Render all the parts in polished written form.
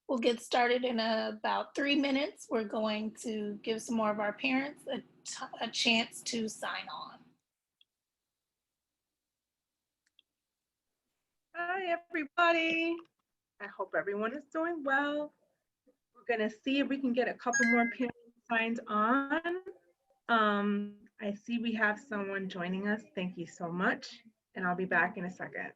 We'll get started in about 3 minutes. We're going to give some more of our parents a chance to sign on. Hi, everybody. I hope everyone is doing well. We're going to see if we can get a couple more parents signed on. I see we have someone joining us. Thank you so much. And I'll be back in a second.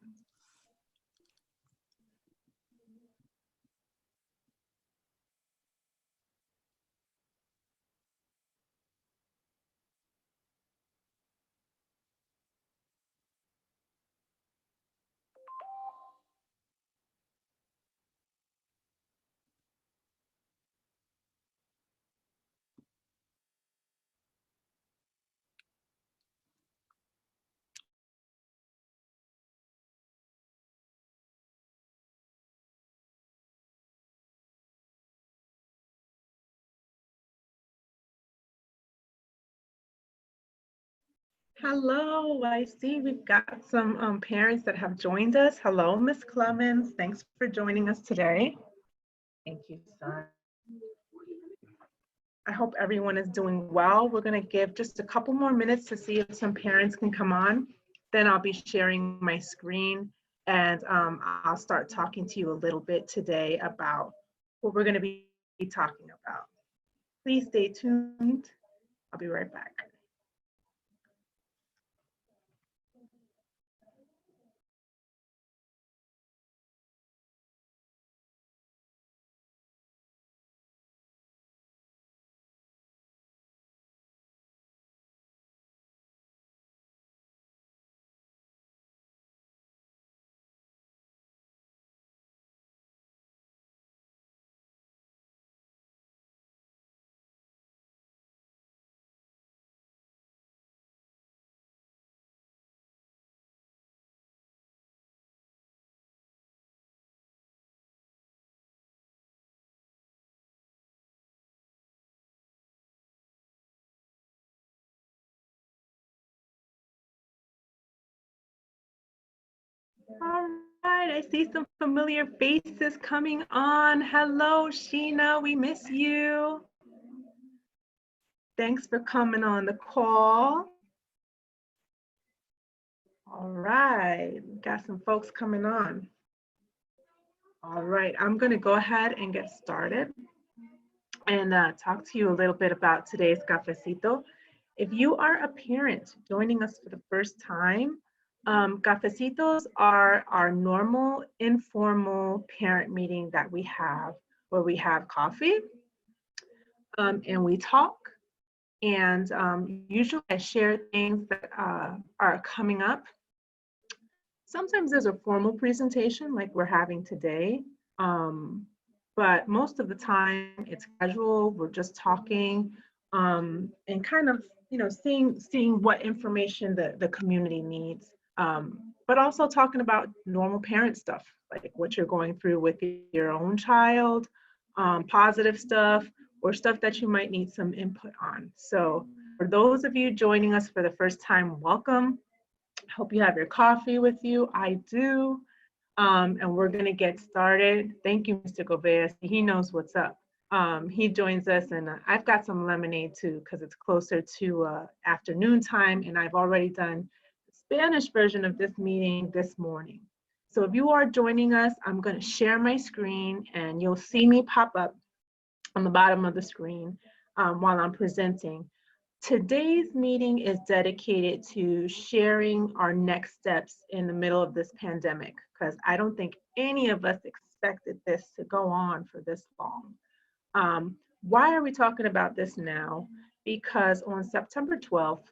Hello, I see we've got some parents that have joined us. Hello, Miss Clemens. Thanks for joining us today. Thank you, son. I hope everyone is doing well. We're going to give just a couple more minutes to see if some parents can come on. Then I'll be sharing my screen and I'll start talking to you a little bit today about what we're going to be talking about. Please stay tuned. I'll be right back. All right, I see some familiar faces coming on. Hello, Sheena, we miss you. Thanks for coming on the call. All right, got some folks coming on. All right, I'm gonna go ahead and get started and talk to you a little bit about today's Cafecito. If you are a parent joining us for the first time, Cafecitos are our normal informal parent meeting that we have where we have coffee and we talk. And usually I share things that are coming up. Sometimes there's a formal presentation like we're having today, but most of the time it's casual. We're just talking and kind of, seeing what information the community needs, but also talking about normal parent stuff, like what you're going through with your own child, positive stuff, or stuff that you might need some input on. So for those of you joining us for the first time, welcome. Hope you have your coffee with you. I do. And we're going to get started. Thank you, Mr. Gobea. He knows what's up. He joins us, and I've got some lemonade too, because it's closer to afternoon time, and I've already done the Spanish version of this meeting this morning. So if you are joining us, I'm going to share my screen, and you'll see me pop up on the bottom of the screen while I'm presenting. Today's meeting is dedicated to sharing our next steps in the middle of this pandemic, because I don't think any of us expected this to go on for this long. Why are we talking about this now? Because on September 12th,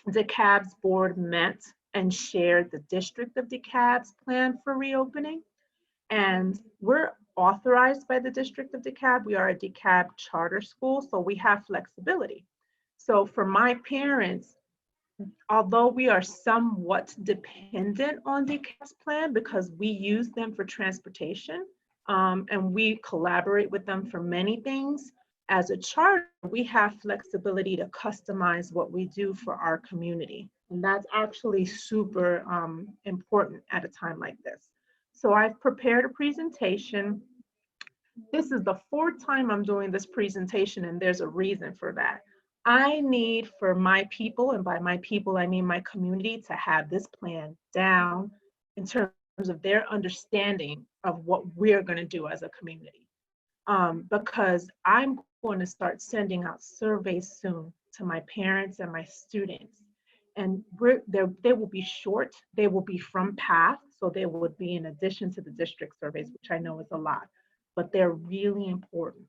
DeKalb's board met and shared the District of DeKalb's plan for reopening. And we're authorized by the District of DeKalb. We are a DeKalb charter school, so we have flexibility. So for my parents, although we are somewhat dependent on DeKalb's plan because we use them for transportation and we collaborate with them for many things, as a charter, we have flexibility to customize what we do for our community. And that's actually super important at a time like this. So I've prepared a presentation This is the fourth time I'm doing this presentation, and there's a reason for that. I need for my people, and by my people, I mean my community, to have this plan down in terms of their understanding of what we're going to do as a community. Because I'm going to start sending out surveys soon to my parents and my students. And they will be short, they will be from PATH, so they would be in addition to the district surveys, which I know is a lot, but they're really important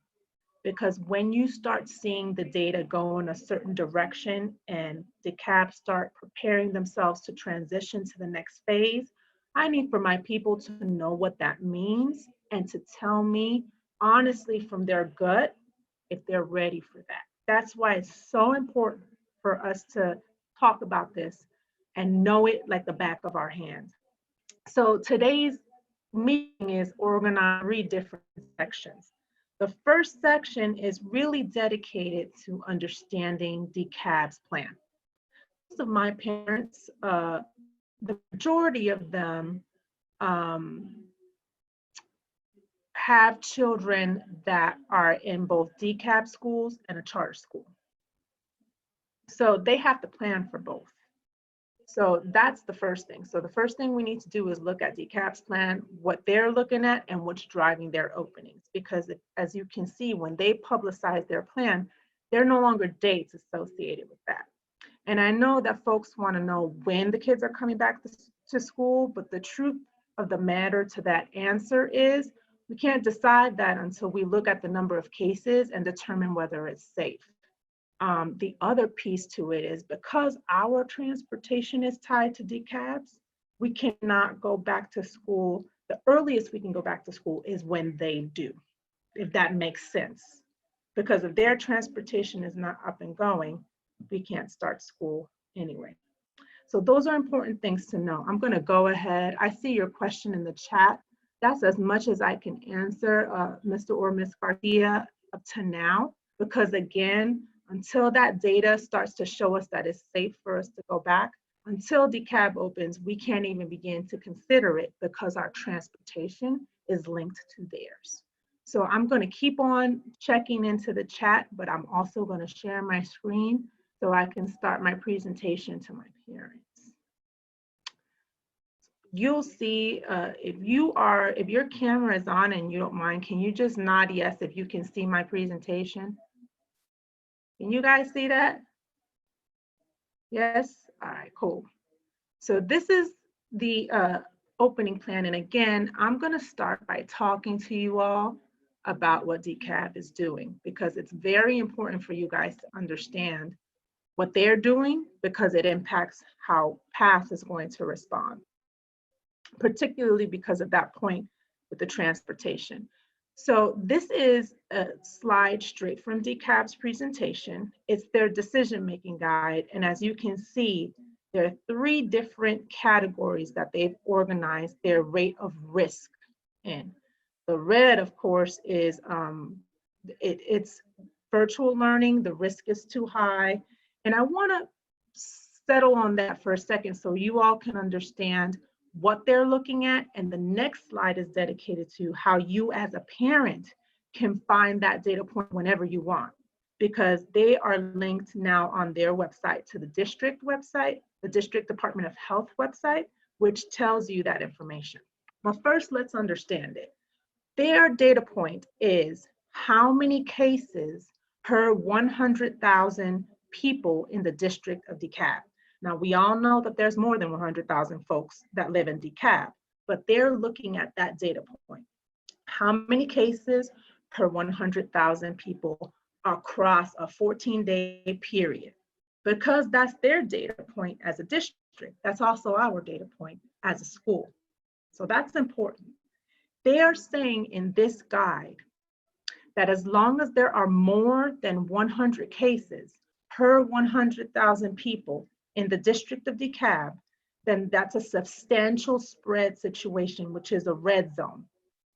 because when you start seeing the data go in a certain direction and DeKalb start preparing themselves to transition to the next phase, I need for my people to know what that means and to tell me honestly from their gut if they're ready for that. That's why it's so important for us to talk about this and know it like the back of our hand. So today's meeting is organized in 3 different sections. The first section is really dedicated to understanding DCAB's plan. Most of my parents, the majority of them have children that are in both DCAB schools and a charter school. So they have to plan for both. So that's the first thing. So the first thing we need to do is look at DCAB's plan, what they're looking at and what's driving their openings. Because as you can see, when they publicize their plan, there are no longer dates associated with that. And I know that folks want to know when the kids are coming back to school, but the truth of the matter to that answer is we can't decide that until we look at the number of cases and determine whether it's safe. The other piece to it is because our transportation is tied to DCABs, we cannot go back to school. The earliest we can go back to school is when they do, if that makes sense. Because if their transportation is not up and going, we can't start school anyway. So those are important things to know. I'm going to go ahead. I see your question in the chat. That's as much as I can answer, Mr. or Ms. Garcia, up to now, because again, until that data starts to show us that it's safe for us to go back, until DCAB opens, we can't even begin to consider it because our transportation is linked to theirs. So I'm going to keep on checking into the chat, but I'm also going to share my screen so I can start my presentation to my parents. You'll see if your camera is on and you don't mind, can you just nod yes if you can see my presentation? Can you guys see that? Yes? All right, cool. So this is the opening plan. And again, I'm going to start by talking to you all about what DCAB is doing, because it's very important for you guys to understand what they're doing because it impacts how PATH is going to respond, particularly because of that point with the transportation. So this is a slide straight from DCAB's presentation. It's their decision-making guide. And as you can see, there are 3 different categories that they've organized their rate of risk in. The red, of course, is it's virtual learning. The risk is too high. And I want to settle on that for a second so you all can understand what they're looking at. And the next slide is dedicated to how you as a parent can find that data point whenever you want, because they are linked now on their website to the district website, the District Department of Health website, which tells you that information. But first, let's understand it. Their data point is how many cases per 100,000 people in the district of DeKalb. Now, we all know that there's more than 100,000 folks that live in DeKalb, but they're looking at that data point. How many cases per 100,000 people across a 14-day period? Because that's their data point as a district, that's also our data point as a school. So that's important. They are saying in this guide that as long as there are more than 100 cases per 100,000 people in the district of DeKalb, then that's a substantial spread situation, which is a red zone.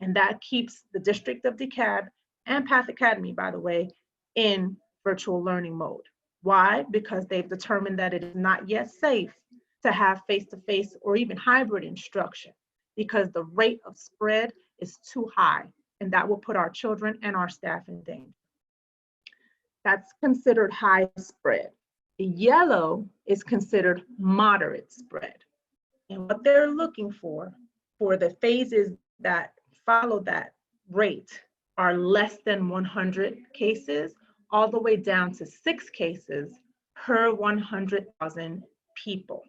And that keeps the district of DeKalb and PATH Academy, by the way, in virtual learning mode. Why? Because they've determined that it is not yet safe to have face-to-face or even hybrid instruction, because the rate of spread is too high. and that will put our children and our staff in danger. That's considered high spread. The yellow is considered moderate spread. And what they're looking for the phases that follow that rate are less than 100 cases, all the way down to 6 cases per 100,000 people.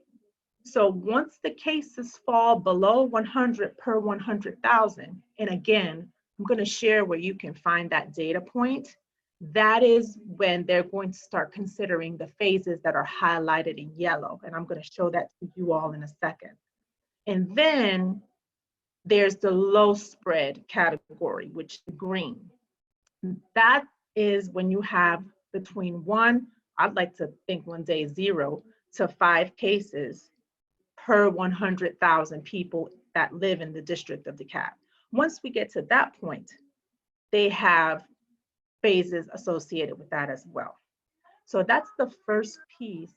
So once the cases fall below 100 per 100,000, and again, I'm going to share where you can find that data point, that is when they're going to start considering the phases that are highlighted in yellow. And I'm going to show that to you all in a second. And then there's the low spread category, which is green. That is when you have between I'd like to think one day 0 to 5 cases per 100,000 people that live in the District of DeKalb. Once we get to that point, they have phases associated with that as well. So that's the first piece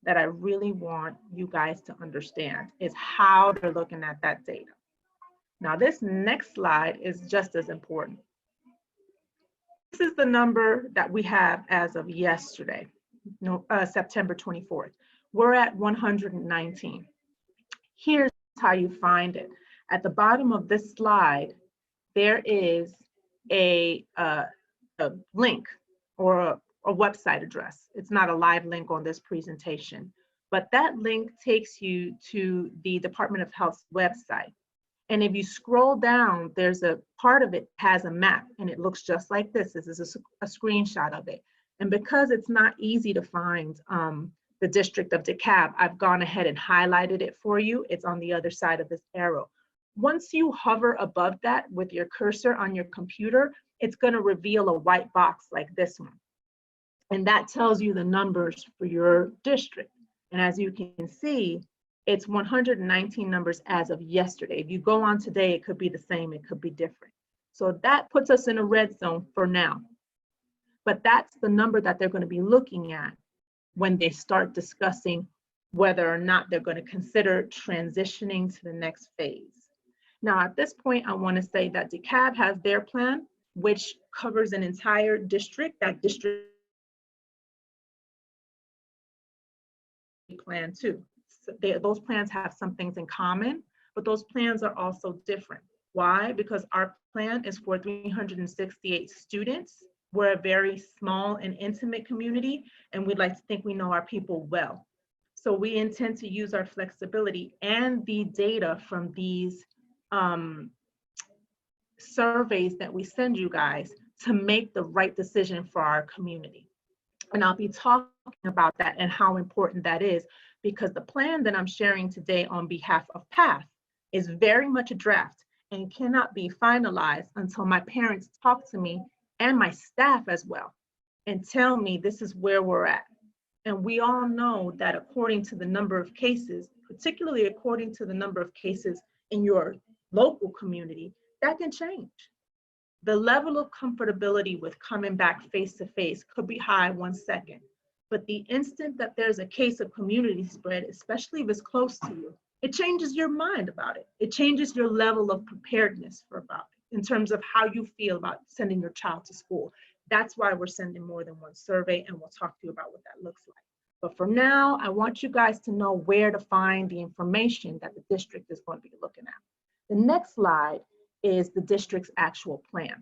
that I really want you guys to understand, is how they're looking at that data. Now, this next slide is just as important. This is the number that we have as of yesterday, September 24th. We're at 119. Here's how you find it. At the bottom of this slide, there is a link or a website address. It's not a live link on this presentation, but that link takes you to the Department of Health's website. And if you scroll down, there's a part of it has a map, and it looks just like this. This is a screenshot of it. And because it's not easy to find the District of DeKalb, I've gone ahead and highlighted it for you. It's on the other side of this arrow. Once you hover above that with your cursor on your computer, it's going to reveal a white box like this one. And that tells you the numbers for your district. And as you can see, it's 119 numbers as of yesterday. If you go on today, it could be the same, it could be different. So that puts us in a red zone for now. But that's the number that they're going to be looking at when they start discussing whether or not they're going to consider transitioning to the next phase. Now, at this point, I want to say that DeKalb has their plan, which covers an entire district. That district plan too. So those plans have some things in common, but those plans are also different. Why? Because our plan is for 368 students. We're a very small and intimate community, and we'd like to think we know our people well. So we intend to use our flexibility and the data from these surveys that we send you guys to make the right decision for our community. And I'll be talking about that and how important that is, because the plan that I'm sharing today on behalf of PATH is very much a draft and cannot be finalized until my parents talk to me and my staff as well and tell me this is where we're at. And we all know that according to the number of cases, particularly according to the number of cases in your local community, that can change. The level of comfortability with coming back face to face could be high 1 second, but the instant that there's a case of community spread, especially if it's close to you, it changes your mind about it. It changes your level of preparedness for about it in terms of how you feel about sending your child to school. That's why we're sending more than one survey, and we'll talk to you about what that looks like. But for now, I want you guys to know where to find the information that the district is going to be looking at. The next slide is the district's actual plan.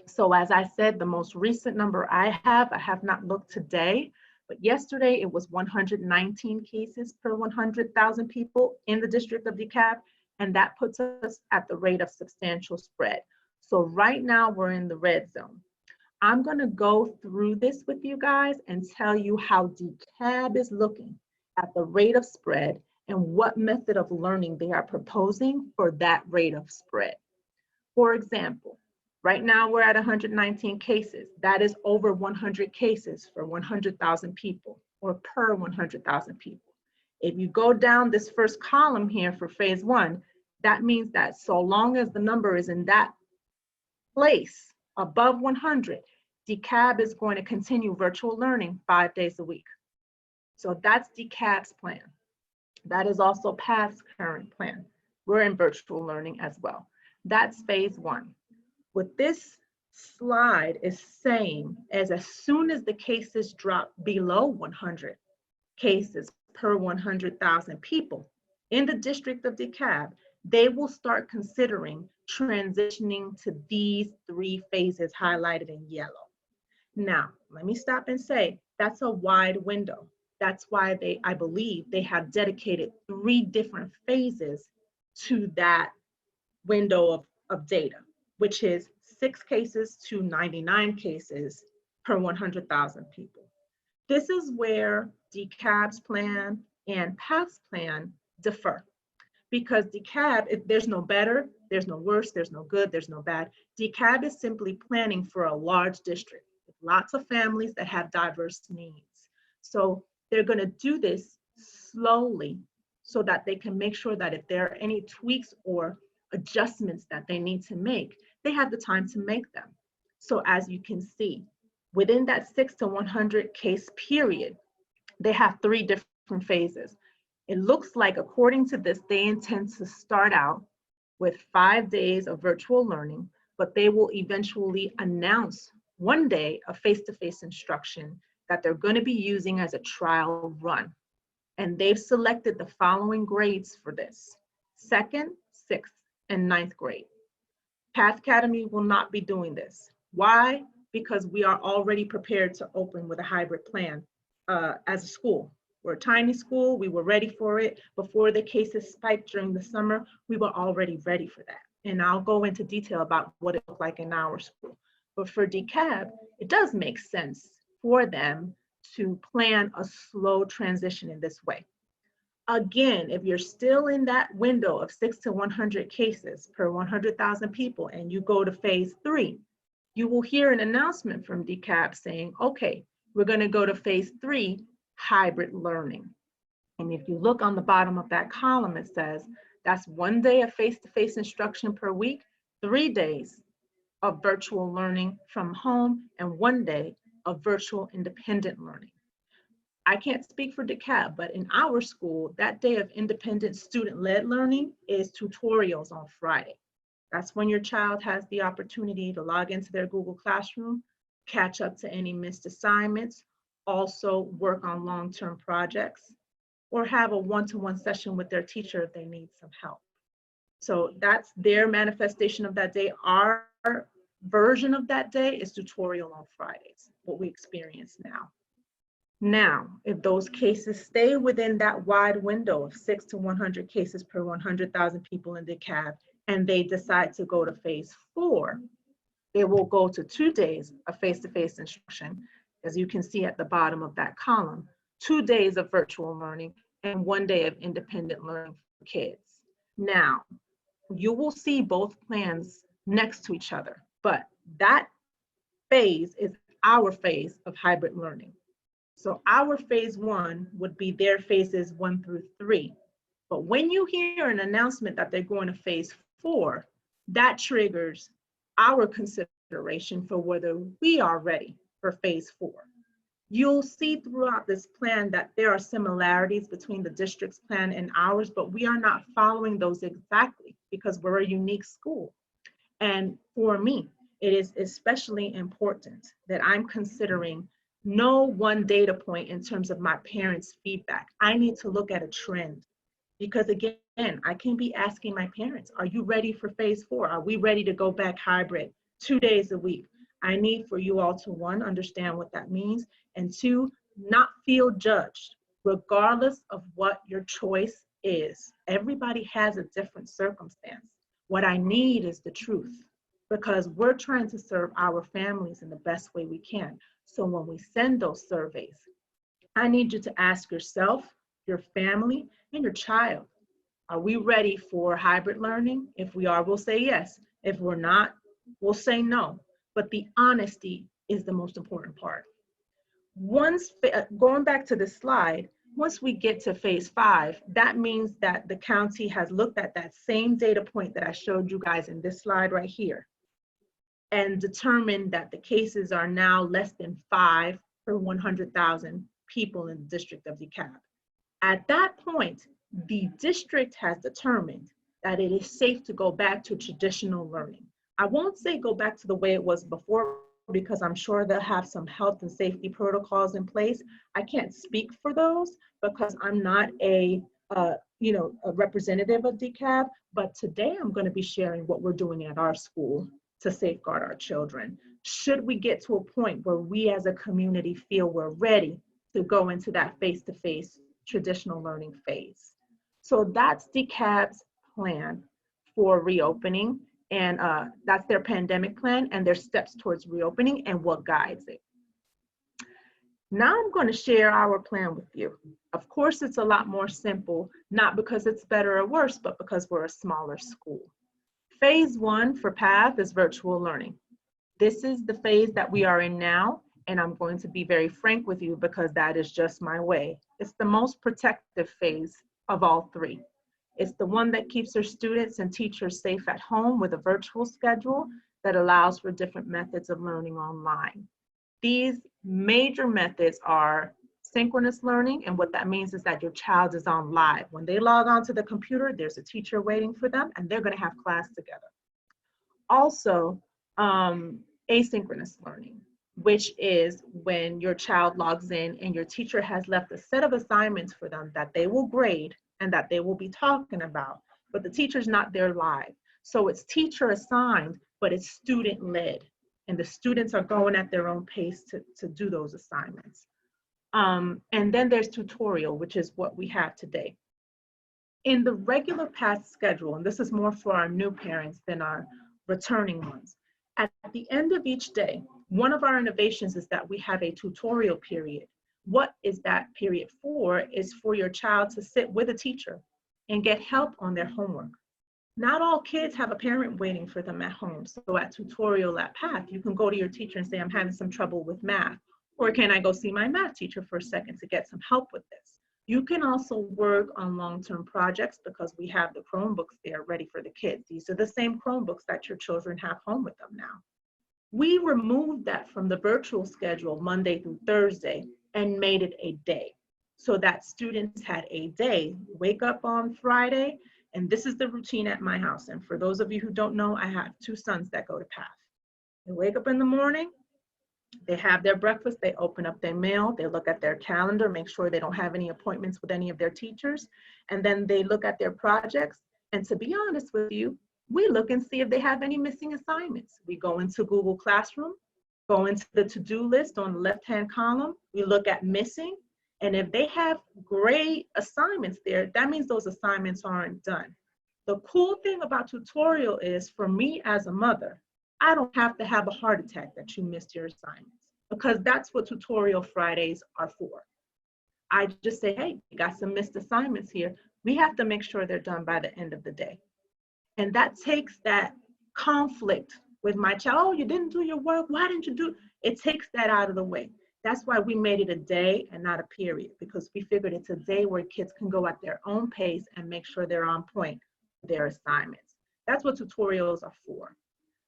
So as I said, the most recent number I have not looked today, but yesterday it was 119 cases per 100,000 people in the District of DeKalb, and that puts us at the rate of substantial spread. So right now we're in the red zone. I'm going to go through this with you guys and tell you how DeKalb is looking at the rate of spread and what method of learning they are proposing for that rate of spread. For example, right now we're at 119 cases. That is over 100 cases for 100,000 people or per 100,000 people. If you go down this first column here for phase 1, that means that so long as the number is in that place above 100, DeKalb is going to continue virtual learning 5 days a week. So that's DeKalb's plan. That is also PATH's current plan. We're in virtual learning as well. That's phase 1. What this slide is saying is as soon as the cases drop below 100 cases per 100,000 people in the District of DeKalb, they will start considering transitioning to these 3 phases highlighted in yellow. Now, let me stop and say that's a wide window. That's why I believe they have dedicated 3 different phases to that window of data, which is 6 cases to 99 cases per 100,000 people. This is where DCAB's plan and PATH's plan differ. Because DCAB, there's no better, there's no worse, there's no good, there's no bad. DCAB is simply planning for a large district with lots of families that have diverse needs. So they're going to do this slowly so that they can make sure that if there are any tweaks or adjustments that they need to make, they have the time to make them. So as you can see, within that 6 to 100 case period, they have 3 different phases. It looks like, according to this, they intend to start out with 5 days of virtual learning, but they will eventually announce 1 day of face-to-face instruction that they're going to be using as a trial run. And they've selected the following grades for this: 2nd, 6th, and 9th grade. Path Academy will not be doing this. Why? Because we are already prepared to open with a hybrid plan as a school. We're a tiny school, we were ready for it. Before the cases spiked during the summer, we were already ready for that. And I'll go into detail about what it looked like in our school. But for DCAB, it does make sense for them to plan a slow transition in this way. Again, if you're still in that window of 6 to 100 cases per 100,000 people and you go to phase 3, you will hear an announcement from DCAB saying, okay, we're going to go to phase 3, hybrid learning. And if you look on the bottom of that column, it says that's 1 day of face-to-face instruction per week, 3 days of virtual learning from home, and 1 day of virtual independent learning. I can't speak for DeKalb, but in our school, that day of independent student-led learning is tutorials on Friday. That's when your child has the opportunity to log into their Google Classroom, catch up to any missed assignments, also work on long-term projects, or have a one-to-one session with their teacher if they need some help. So that's their manifestation of that day. Our version of that day is tutorial on Fridays, what we experience now. Now, if those cases stay within that wide window of 6 to 100 cases per 100,000 people in DeKalb, and they decide to go to phase 4, they will go to 2 days of face-to-face instruction, as you can see at the bottom of that column, 2 days of virtual learning, and 1 day of independent learning for kids. Now, you will see both plans next to each other, but that phase is our phase of hybrid learning. So our phase 1 would be their phases 1 through 3. But when you hear an announcement that they're going to phase 4, that triggers our consideration for whether we are ready for phase 4. You'll see throughout this plan that there are similarities between the district's plan and ours, but we are not following those exactly because we're a unique school. And for me, it is especially important that I'm considering no one data point in terms of my parents' feedback. I need to look at a trend because, again, I can be asking my parents, are you ready for phase 4? Are we ready to go back hybrid 2 days a week? I need for you all to, 1, understand what that means, and 2, not feel judged, regardless of what your choice is. Everybody has a different circumstance. What I need is the truth, because we're trying to serve our families in the best way we can. So when we send those surveys, I need you to ask yourself, your family, and your child, are we ready for hybrid learning? If we are, we'll say yes. If we're not, we'll say no. But the honesty is the most important part. Once, going back to the slide, once we get to phase 5, that means that the county has looked at that same data point that I showed you guys in this slide right here and determined that the cases are now less than 5 per 100,000 people in the District of DeKalb. At that point, the district has determined that it is safe to go back to traditional learning. I won't say go back to the way it was before, because I'm sure they'll have some health and safety protocols in place. I can't speak for those because I'm not a representative of DCAB, but today I'm going to be sharing what we're doing at our school to safeguard our children. Should we get to a point where we as a community feel we're ready to go into that face-to-face traditional learning phase. So that's DCAB's plan for reopening, and that's their pandemic plan and their steps towards reopening and what guides it. Now I'm going to share our plan with you. Of course, it's a lot more simple, not because it's better or worse, but because we're a smaller school. Phase 1 for PATH is virtual learning. This is the phase that we are in now, and I'm going to be very frank with you because that is just my way. It's the most protective phase of all three. It's the one that keeps our students and teachers safe at home with a virtual schedule that allows for different methods of learning online. These major methods are synchronous learning, and what that means is that your child is on live. When they log onto the computer, there's a teacher waiting for them, and they're going to have class together. Also, asynchronous learning, which is when your child logs in and your teacher has left a set of assignments for them that they will grade and that they will be talking about, but the teacher's not there live. So it's teacher assigned, but it's student led, and the students are going at their own pace to do those assignments. And then there's tutorial, which is what we have today. In the regular PATH schedule, and this is more for our new parents than our returning ones, at the end of each day, one of our innovations is that we have a tutorial period. What is that period for? Is for your child to sit with a teacher and get help on their homework. Not all kids have a parent waiting for them at home. So at tutorial at PATH, you can go to your teacher and say, I'm having some trouble with math. Or can I go see my math teacher for a second to get some help with this? You can also work on long-term projects because we have the Chromebooks there ready for the kids. These are the same Chromebooks that your children have home with them now. We removed that from the virtual schedule Monday through Thursday and made it a day so that students had a day, wake up on Friday, and this is the routine at my house. And for those of you who don't know, I have 2 sons that go to PATH. They wake up in the morning, they have their breakfast, they open up their mail, they look at their calendar, make sure they don't have any appointments with any of their teachers, and then they look at their projects. And to be honest with you, we look and see if they have any missing assignments. We go into Google Classroom, go into the to-do list on the left-hand column, we look at missing, and if they have gray assignments there, that means those assignments aren't done. The cool thing about tutorial is, for me as a mother, I don't have to have a heart attack that you missed your assignments, because that's what tutorial Fridays are for. I just say, hey, you got some missed assignments here. We have to make sure they're done by the end of the day. And that takes that conflict with my child. Oh, you didn't do your work. Why didn't you do? It takes that out of the way. That's why we made it a day and not a period, because we figured it's a day where kids can go at their own pace and make sure they're on point with their assignments. That's what tutorials are for.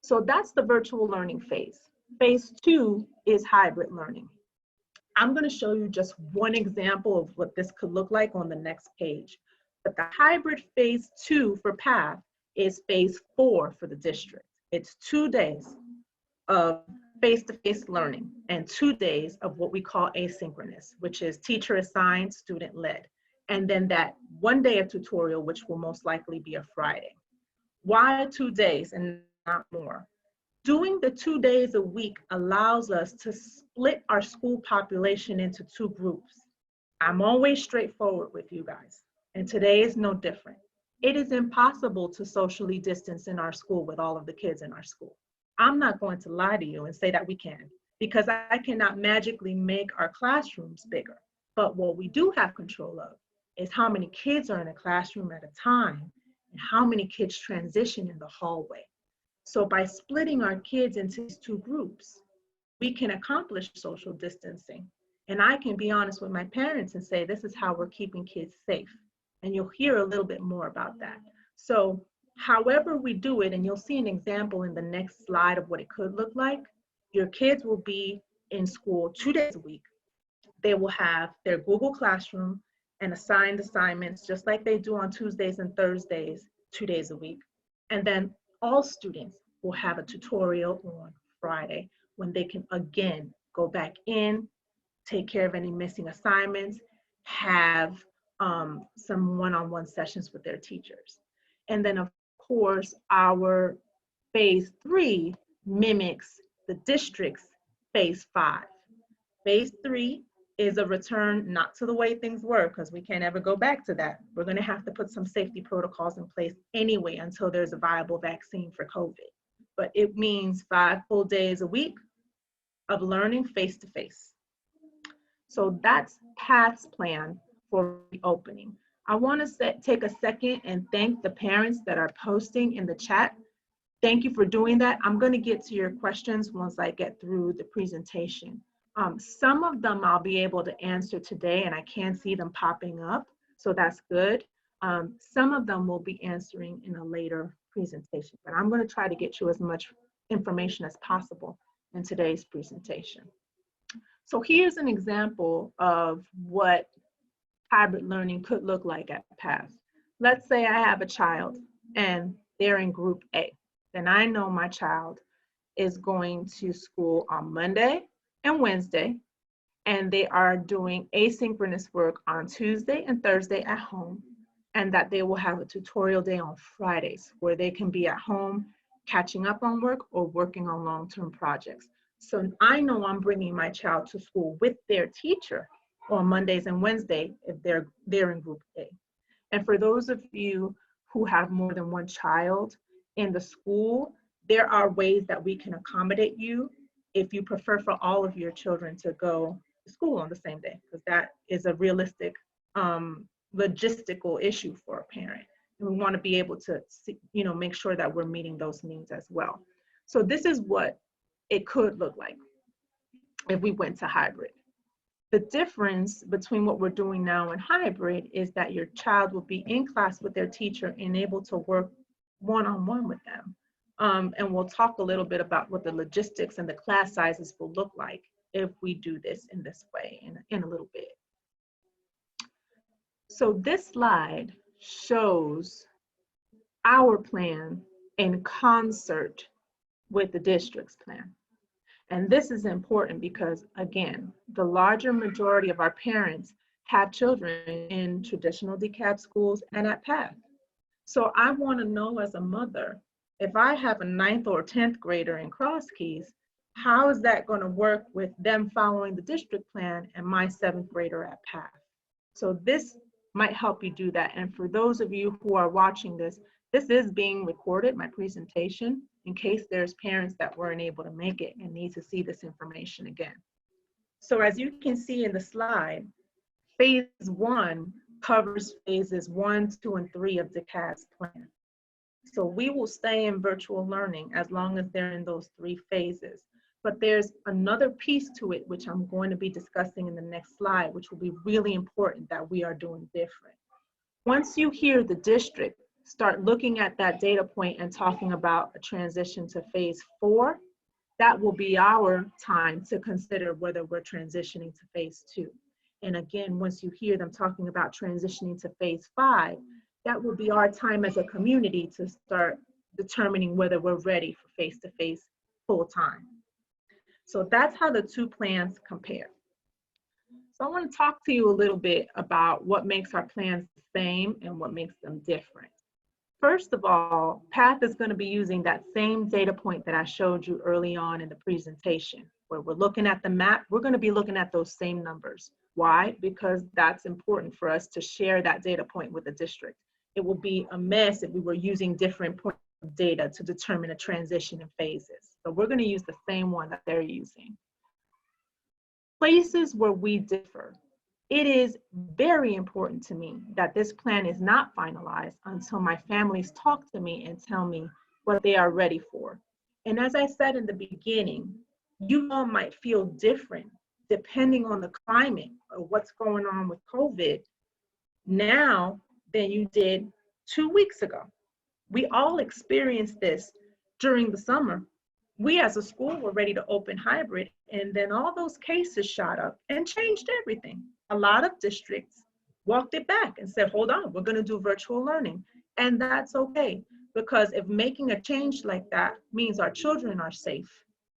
So that's the virtual learning phase. Phase 2 is hybrid learning. I'm going to show you just one example of what this could look like on the next page. But the hybrid phase 2 for PATH is phase 4 for the district. It's 2 days of face-to-face learning and 2 days of what we call asynchronous, which is teacher assigned, student led. And then that 1 day of tutorial, which will most likely be a Friday. Why 2 days and not more? Doing the 2 days a week allows us to split our school population into 2 groups. I'm always straightforward with you guys, and today is no different. It is impossible to socially distance in our school with all of the kids in our school. I'm not going to lie to you and say that we can, because I cannot magically make our classrooms bigger. But what we do have control of is how many kids are in a classroom at a time and how many kids transition in the hallway. So by splitting our kids into these 2 groups, we can accomplish social distancing. And I can be honest with my parents and say, this is how we're keeping kids safe. And you'll hear a little bit more about that. So however we do it, and you'll see an example in the next slide of what it could look like, your kids will be in school 2 days a week. They will have their Google Classroom and assigned assignments, just like they do on Tuesdays and Thursdays, 2 days a week. And then all students will have a tutorial on Friday when they can again go back in, take care of any missing assignments, have some one-on-one sessions with their teachers. And then of course, our phase 3 mimics the district's phase 5. Phase 3 is a return not to the way things were, because we can't ever go back to that. We're going to have to put some safety protocols in place anyway until there's a viable vaccine for COVID. But it means 5 full days a week of learning face to face. So that's PATH's plan for reopening. I want to take a second and thank the parents that are posting in the chat. Thank you for doing that. I'm going to get to your questions once I get through the presentation. Some of them I'll be able to answer today, and I can see them popping up, so that's good. Some of them we'll be answering in a later presentation, but I'm going to try to get you as much information as possible in today's presentation. So here's an example of what hybrid learning could look like at PATH. Let's say I have a child and they're in group A. Then I know my child is going to school on Monday and Wednesday, and they are doing asynchronous work on Tuesday and Thursday at home, and that they will have a tutorial day on Fridays where they can be at home catching up on work or working on long-term projects. So I know I'm bringing my child to school with their teacher on Mondays and Wednesdays if they're in group A. And for those of you who have more than one child in the school, there are ways that we can accommodate you if you prefer for all of your children to go to school on the same day, because that is a realistic logistical issue for a parent. And we want to be able to make sure that we're meeting those needs as well. So this is what it could look like if we went to hybrid. The difference between what we're doing now and hybrid is that your child will be in class with their teacher and able to work one-on-one with them. And we'll talk a little bit about what the logistics and the class sizes will look like if we do this in this way in a little bit. So this slide shows our plan in concert with the district's plan. And this is important because, again, the larger majority of our parents have children in traditional DCAB schools and at PATH. So I want to know as a mother, if I have a 9th or 10th grader in Cross Keys, how is that going to work with them following the district plan and my 7th grader at PATH? So this might help you do that. And for those of you who are watching this, this is being recorded, my presentation, in case there's parents that weren't able to make it and need to see this information again. So as you can see in the slide, phase 1 covers phases 1, 2, and 3 of DCAD's plan. So we will stay in virtual learning as long as they're in those 3 phases. But there's another piece to it, which I'm going to be discussing in the next slide, which will be really important that we are doing different. Once you hear the district start looking at that data point and talking about a transition to phase 4, that will be our time to consider whether we're transitioning to phase 2. And again, once you hear them talking about transitioning to phase 5, that will be our time as a community to start determining whether we're ready for face-to-face full-time. So that's how the 2 plans compare. So I want to talk to you a little bit about what makes our plans the same and what makes them different. First of all, PATH is going to be using that same data point that I showed you early on in the presentation. Where we're looking at the map, we're going to be looking at those same numbers. Why? Because that's important for us to share that data point with the district. It will be a mess if we were using different points of data to determine a transition in phases. So we're going to use the same one that they're using. Places where we differ. It is very important to me that this plan is not finalized until my families talk to me and tell me what they are ready for. And as I said in the beginning, you all might feel different depending on the climate or what's going on with COVID now than you did 2 weeks ago. We all experienced this during the summer. We as a school were ready to open hybrid, and then all those cases shot up and changed everything. A lot of districts walked it back and said, hold on, we're going to do virtual learning. And that's okay. Because if making a change like that means our children are safe,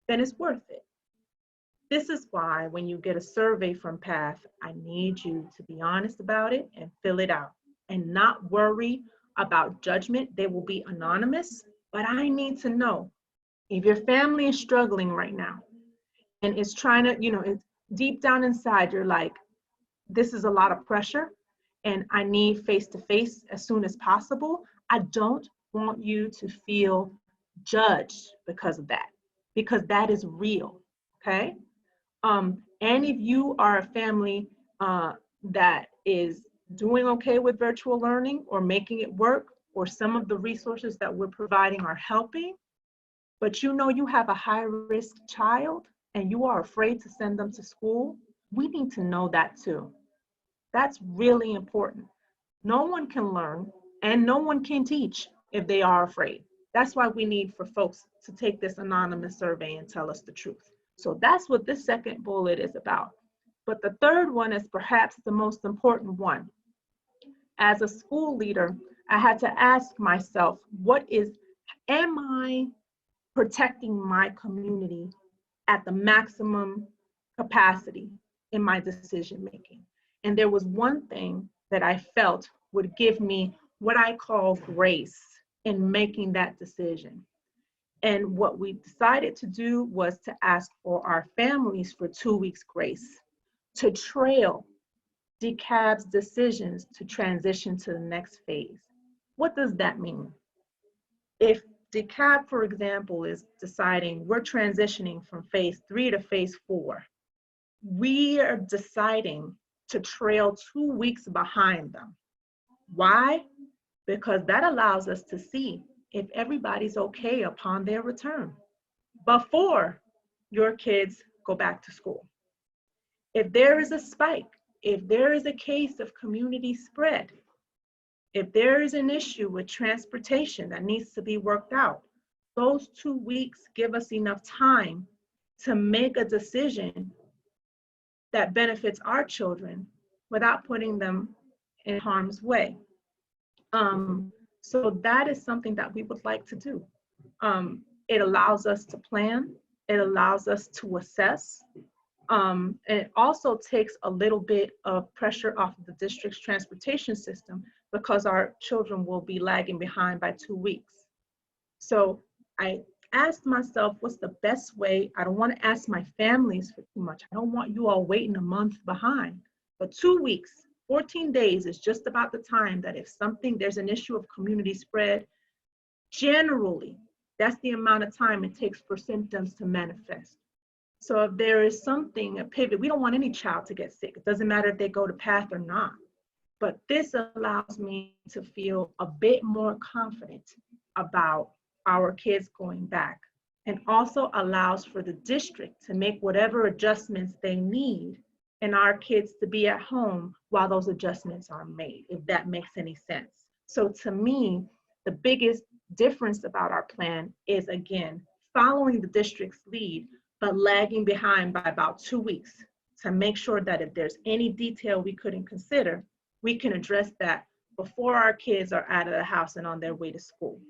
then it's worth it. This is why when you get a survey from PATH, I need you to be honest about it and fill it out and not worry about judgment. They will be anonymous, but I need to know if your family is struggling right now and is trying to, it's deep down inside, you're like, this is a lot of pressure and I need face-to-face as soon as possible. I don't want you to feel judged because of that, because that is real, okay? And if you are a family that is doing okay with virtual learning or making it work, or some of the resources that we're providing are helping, but you know you have a high-risk child and you are afraid to send them to school, we need to know that too. That's really important. No one can learn and no one can teach if they are afraid. That's why we need for folks to take this anonymous survey and tell us the truth. So that's what this second bullet is about. But the third one is perhaps the most important one. As a school leader, I had to ask myself, am I protecting my community at the maximum capacity in my decision making? And there was one thing that I felt would give me what I call grace in making that decision. And what we decided to do was to ask for our families for 2 weeks grace to trail DCAB's decisions to transition to the next phase. What does that mean? If DCAB, for example, is deciding we're transitioning from phase 3 to phase 4, we are deciding to trail 2 weeks behind them. Why? Because that allows us to see if everybody's okay upon their return before your kids go back to school. If there is a spike, if there is a case of community spread, if there is an issue with transportation that needs to be worked out, those 2 weeks give us enough time to make a decision that benefits our children without putting them in harm's way. So that is something that we would like to do. It allows us to plan. It allows us to assess. It also takes a little bit of pressure off of the district's transportation system because our children will be lagging behind by 2 weeks. So I asked myself, what's the best way? I don't want to ask my families for too much. I don't want you all waiting a month behind. But 2 weeks, 14 days is just about the time that if there's an issue of community spread, generally, that's the amount of time it takes for symptoms to manifest. So if there is something, a pivot, we don't want any child to get sick. It doesn't matter if they go to PATH or not. But this allows me to feel a bit more confident about our kids going back, and also allows for the district to make whatever adjustments they need and our kids to be at home while those adjustments are made, if that makes any sense. So to me, the biggest difference about our plan is, again, following the district's lead, but lagging behind by about 2 weeks to make sure that if there's any detail we couldn't consider, we can address that before our kids are out of the house and on their way to school.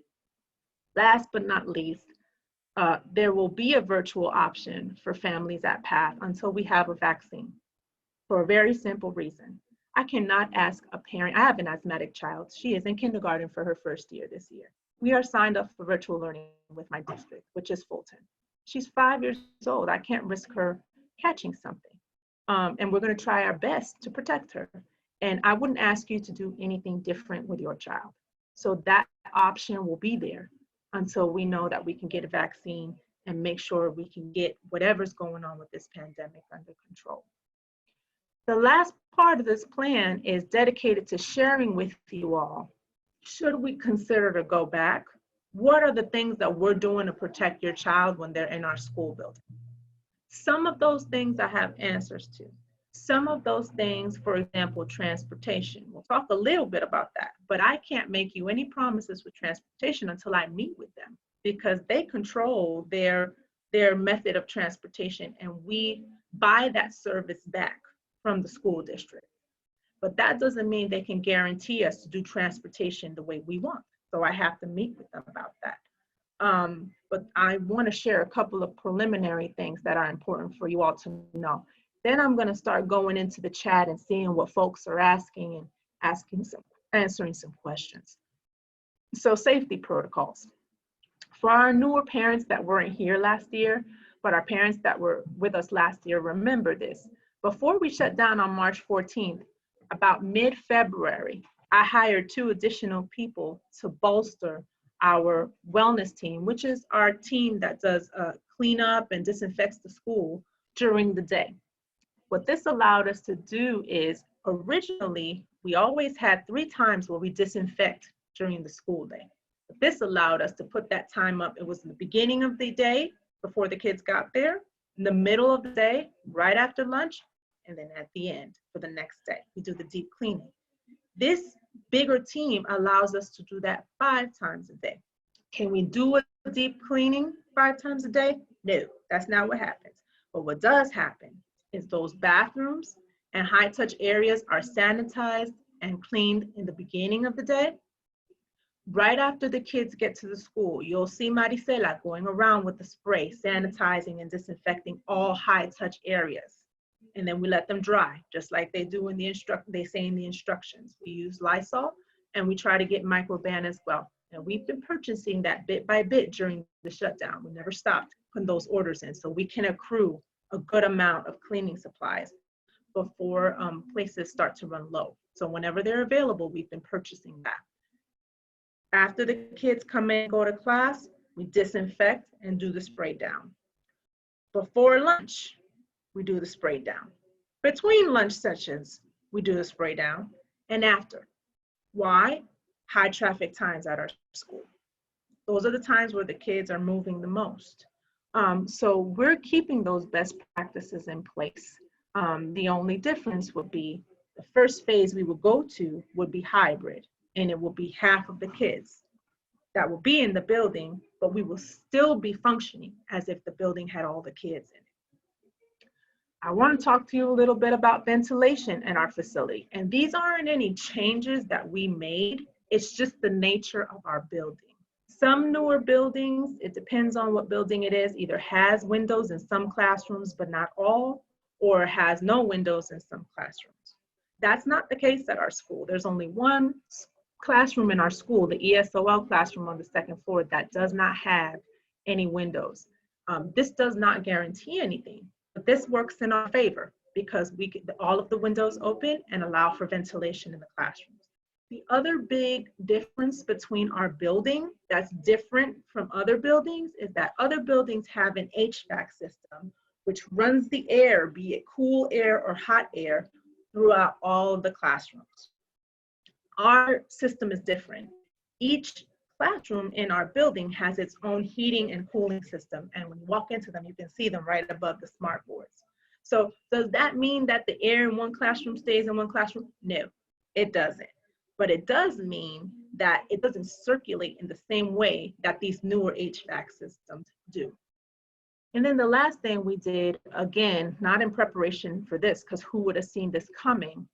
Last but not least, there will be a virtual option for families at PATH until we have a vaccine, for a very simple reason. I cannot ask a parent, I have an asthmatic child, she is in kindergarten for her first year this year. We are signed up for virtual learning with my district, which is Fulton. She's 5 years old, I can't risk her catching something. And we're gonna try our best to protect her. And I wouldn't ask you to do anything different with your child. So that option will be there until we know that we can get a vaccine and make sure we can get whatever's going on with this pandemic under control. The last part of this plan is dedicated to sharing with you all, should we consider to go back, what are the things that we're doing to protect your child when they're in our school building? Some of those things I have answers to. Some of those things, for example, transportation. We'll talk a little bit about that, but I can't make you any promises with transportation until I meet with them, because they control their method of transportation and we buy that service back from the school district. But that doesn't mean they can guarantee us to do transportation the way we want. So I have to meet with them about that. But I want to share a couple of preliminary things that are important for you all to know. Then I'm going to start going into the chat and seeing what folks are asking and answering some questions. So safety protocols. For our newer parents that weren't here last year, but our parents that were with us last year, remember this. Before we shut down on March 14th, about mid-February, I hired 2 additional people to bolster our wellness team, which is our team that does cleanup and disinfects the school during the day. What this allowed us to do is, originally, we always had 3 times where we disinfect during the school day. But this allowed us to put that time up. It was the beginning of the day before the kids got there, in the middle of the day, right after lunch, and then at the end for the next day. We do the deep cleaning. This bigger team allows us to do that 5 times a day. Can we do a deep cleaning 5 times a day? No, that's not what happens. But what does happen is those bathrooms and high touch areas are sanitized and cleaned in the beginning of the day. Right after the kids get to the school, you'll see Maricela going around with the spray, sanitizing and disinfecting all high touch areas. And then we let them dry, just like they do in they say in the instructions. We use Lysol and we try to get Microban as well. And we've been purchasing that bit by bit during the shutdown. We never stopped putting those orders in, so we can accrue a good amount of cleaning supplies before places start to run low. So whenever they're available, we've been purchasing that. After the kids come in and go to class, we disinfect and do the spray down. Before lunch, we do the spray down. Between lunch sessions, we do the spray down. And after. Why? High traffic times at our school. Those are the times where the kids are moving the most. So we're keeping those best practices in place. The only difference would be the first phase we would go to would be hybrid, and it will be half of the kids that will be in the building, but we will still be functioning as if the building had all the kids in it. I want to talk to you a little bit about ventilation in our facility. And these aren't any changes that we made. It's just the nature of our building. Some newer buildings, it depends on what building it is, either has windows in some classrooms, but not all, or has no windows in some classrooms. That's not the case at our school. There's only one classroom in our school, the ESOL classroom on the 2nd floor, that does not have any windows. This does not guarantee anything, but this works in our favor because we get all of the windows open and allow for ventilation in the classrooms. The other big difference between our building that's different from other buildings is that other buildings have an HVAC system which runs the air, be it cool air or hot air, throughout all of the classrooms. Our system is different. Each classroom in our building has its own heating and cooling system, and when you walk into them, you can see them right above the smart boards. So does that mean that the air in one classroom stays in one classroom? No, it doesn't. But it does mean that it doesn't circulate in the same way that these newer HVAC systems do. And then the last thing we did, again, not in preparation for this, because who would have seen this coming,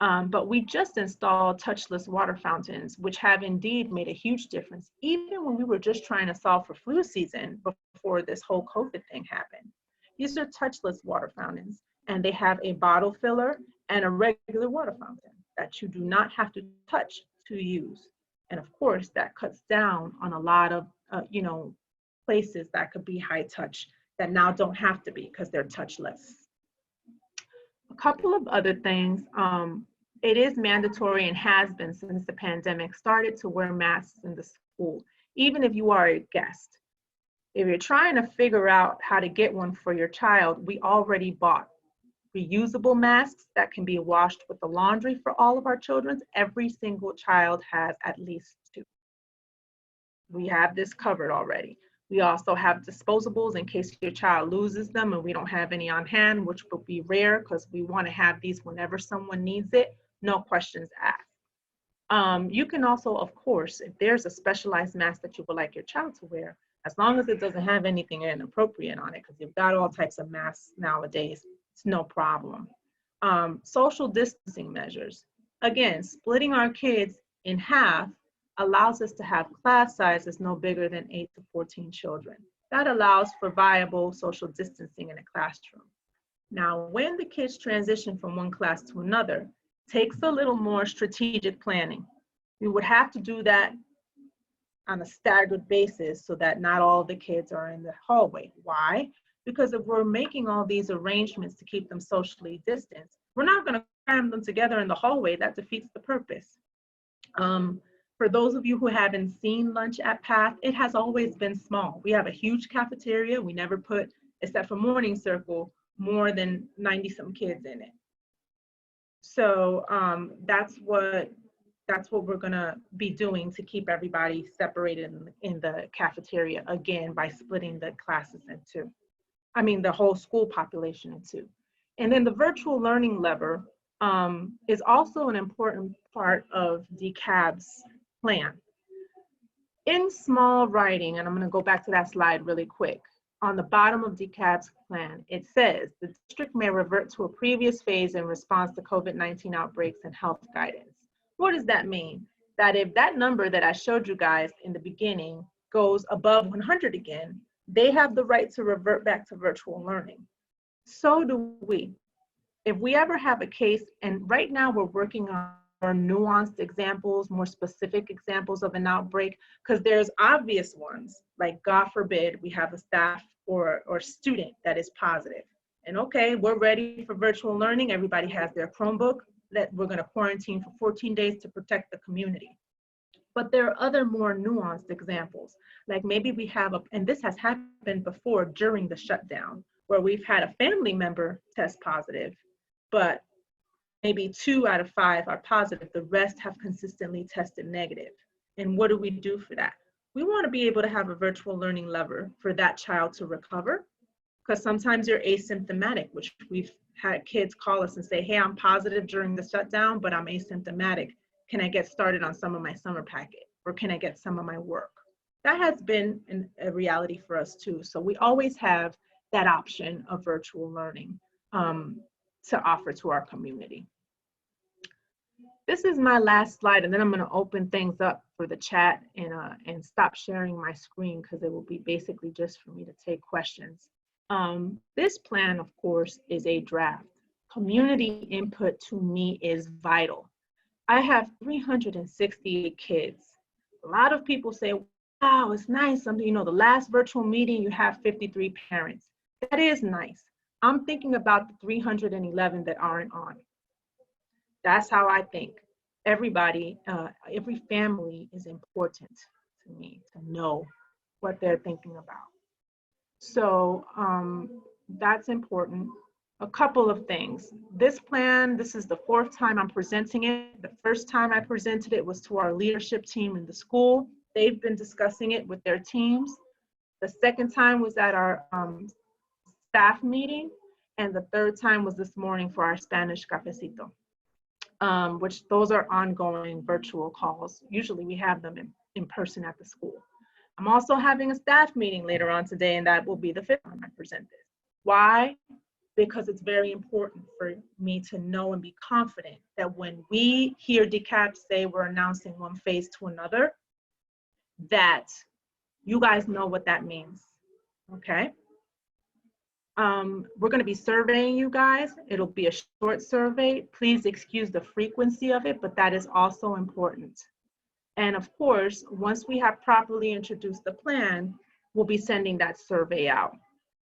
but we just installed touchless water fountains, which have indeed made a huge difference, even when we were just trying to solve for flu season before this whole COVID thing happened. These are touchless water fountains, and they have a bottle filler and a regular water fountain that you do not have to touch to use. And of course, that cuts down on a lot of, places that could be high touch that now don't have to be because they're touchless. A couple of other things. It is mandatory and has been since the pandemic started to wear masks in the school, even if you are a guest. If you're trying to figure out how to get one for your child, we already bought reusable masks that can be washed with the laundry for all of our children. Every single child has at least 2. We have this covered already. We also have disposables in case your child loses them and we don't have any on hand, which will be rare because we want to have these whenever someone needs it, no questions asked. You can also, of course, if there's a specialized mask that you would like your child to wear, as long as it doesn't have anything inappropriate on it, because you've got all types of masks nowadays, it's no problem. Social distancing measures. Again, splitting our kids in half allows us to have class sizes no bigger than 8 to 14 children. That allows for viable social distancing in a classroom. Now, when the kids transition from one class to another, takes a little more strategic planning. We would have to do that on a staggered basis so that not all the kids are in the hallway. Why? Because if we're making all these arrangements to keep them socially distanced, we're not going to cram them together in the hallway. That defeats the purpose. For those of you who haven't seen lunch at PATH, it has always been small. We have a huge cafeteria. We never put, except for morning circle, more than 90 some kids in it. So that's what we're gonna be doing to keep everybody separated in the cafeteria, again, by splitting the classes in two. I mean, the whole school population in two. And then the virtual learning lever is also an important part of DCAB's plan. In small writing, and I'm gonna go back to that slide really quick, on the bottom of DCAB's plan, it says the district may revert to a previous phase in response to COVID-19 outbreaks and health guidance. What does that mean? That if that number that I showed you guys in the beginning goes above 100 again, they have the right to revert back to virtual learning. So do we. If we ever have a case, and right now we're working on more nuanced examples, more specific examples of an outbreak, because there's obvious ones, like God forbid, we have a staff or student that is positive. And okay, we're ready for virtual learning. Everybody has their Chromebook that we're gonna quarantine for 14 days to protect the community. But there are other more nuanced examples, like maybe we have, and this has happened before during the shutdown, where we've had a family member test positive, but maybe 2 out of 5 are positive. The rest have consistently tested negative. And what do we do for that? We want to be able to have a virtual learning lever for that child to recover, because sometimes you're asymptomatic, which we've had kids call us and say, hey, I'm positive during the shutdown, but I'm asymptomatic. Can I get started on some of my summer packet? Or can I get some of my work? That has been a reality for us too. So we always have that option of virtual learning to offer to our community. This is my last slide, and then I'm going to open things up for the chat and stop sharing my screen, because it will be basically just for me to take questions. This plan, of course, is a draft. Community input to me is vital. I have 368 kids. A lot of people say, wow, it's nice. You know, the last virtual meeting, you have 53 parents. That is nice. I'm thinking about the 311 that aren't on. That's how I think. Everybody, every family is important to me to know what they're thinking about. So that's important. A couple of things. This plan, this is the 4th time I'm presenting it. The first time I presented it was to our leadership team in the school. They've been discussing it with their teams. The second time was at our staff meeting. And the third time was this morning for our Spanish Cafecito, which those are ongoing virtual calls. Usually we have them in person at the school. I'm also having a staff meeting later on today, and that will be the 5th time I present this. Why? Because it's very important for me to know and be confident that when we hear DCAB say we're announcing one phase to another, that you guys know what that means, okay? We're going to be surveying you guys. It'll be a short survey. Please excuse the frequency of it, but that is also important. And of course, once we have properly introduced the plan, we'll be sending that survey out.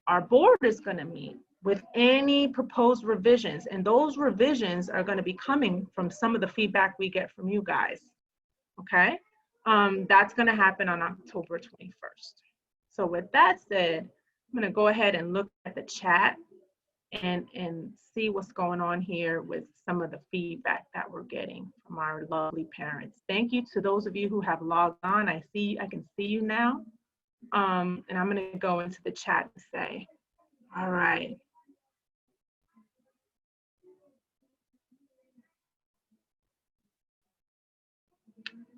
Our board is going to meet with any proposed revisions, and those revisions are going to be coming from some of the feedback we get from you guys, okay? That's going to happen on October 21st. So with that said, I'm going to go ahead and look at the chat and see what's going on here with some of the feedback that we're getting from our lovely parents. Thank you to those of you who have logged on. I can see you now. And I'm going to go into the chat and say, all right.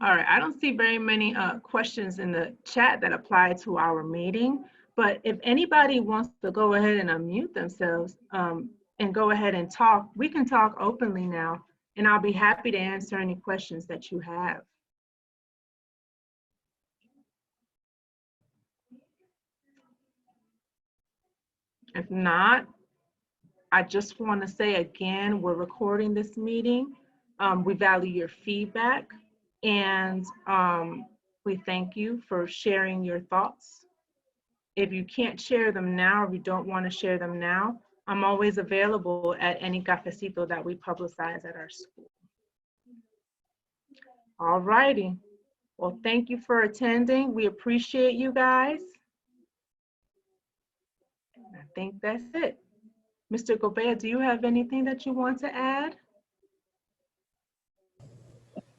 All right, I don't see very many questions in the chat that apply to our meeting. But if anybody wants to go ahead and unmute themselves and go ahead and talk, we can talk openly now, and I'll be happy to answer any questions that you have. If not, I just want to say again, we're recording this meeting. We value your feedback, and we thank you for sharing your thoughts. If you can't share them now, or you don't want to share them now, I'm always available at any cafecito that we publicize at our school. All righty. Well, thank you for attending. We appreciate you guys. I think that's it. Mr. Gobea, do you have anything that you want to add?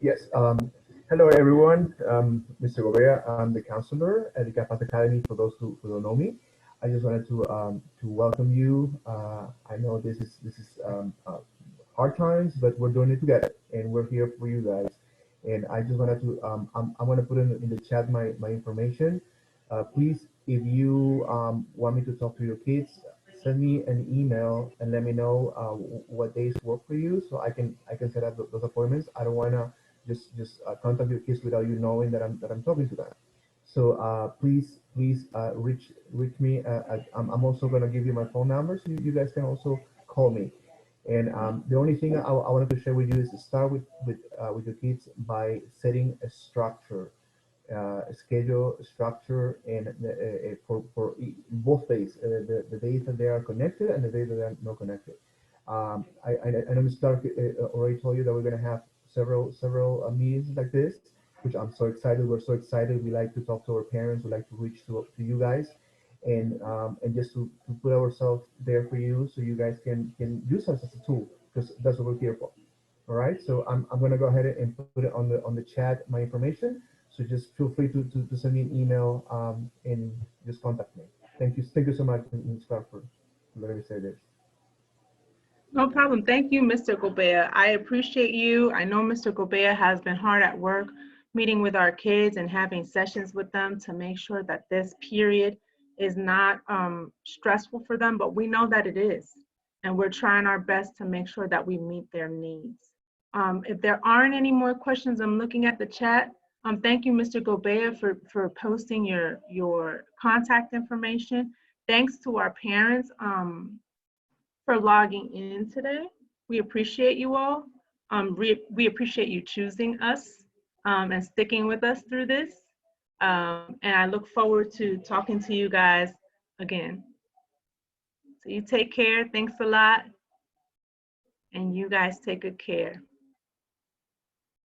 Yes. Hello, everyone. Mr. Gobea, I'm the counselor at the Capas Academy. For those who don't know me, I just wanted to welcome you. I know this is hard times, but we're doing it together, and we're here for you guys. And I just wanted to I'm going to put in the chat my information. Please, if you want me to talk to your kids, send me an email and let me know what days work for you, so I can set up those appointments. I don't want to just contact your kids without you knowing that I'm talking to them. So please reach me. I'm also gonna give you my phone number, so you guys can also call me. And the only thing I wanted to share with you is to start with your kids by setting a structure, schedule, structure, and for both days, the days that they are connected and the days that they are not connected. I know Mr. Clark already told you that we're going to have several meetings like this, which I'm so excited. We're so excited. We like to talk to our parents. We like to reach to you guys, and just to put ourselves there for you, so you guys can use us as a tool, because that's what we're here for. All right. So I'm going to go ahead and put it on the chat, my information. So just feel free to send me an email and just contact me. Thank you so much, Ms. Clark, for letting me say this. No problem. Thank you, Mr. Gobea. I appreciate you. I know Mr. Gobea has been hard at work meeting with our kids and having sessions with them to make sure that this period is not stressful for them, but we know that it is. And we're trying our best to make sure that we meet their needs. If there aren't any more questions, I'm looking at the chat. Thank you, Mr. Gobea, for posting your contact information. Thanks to our parents for logging in today. We appreciate you all. We appreciate you choosing us and sticking with us through this. And I look forward to talking to you guys again. So you take care. Thanks a lot. And you guys take good care.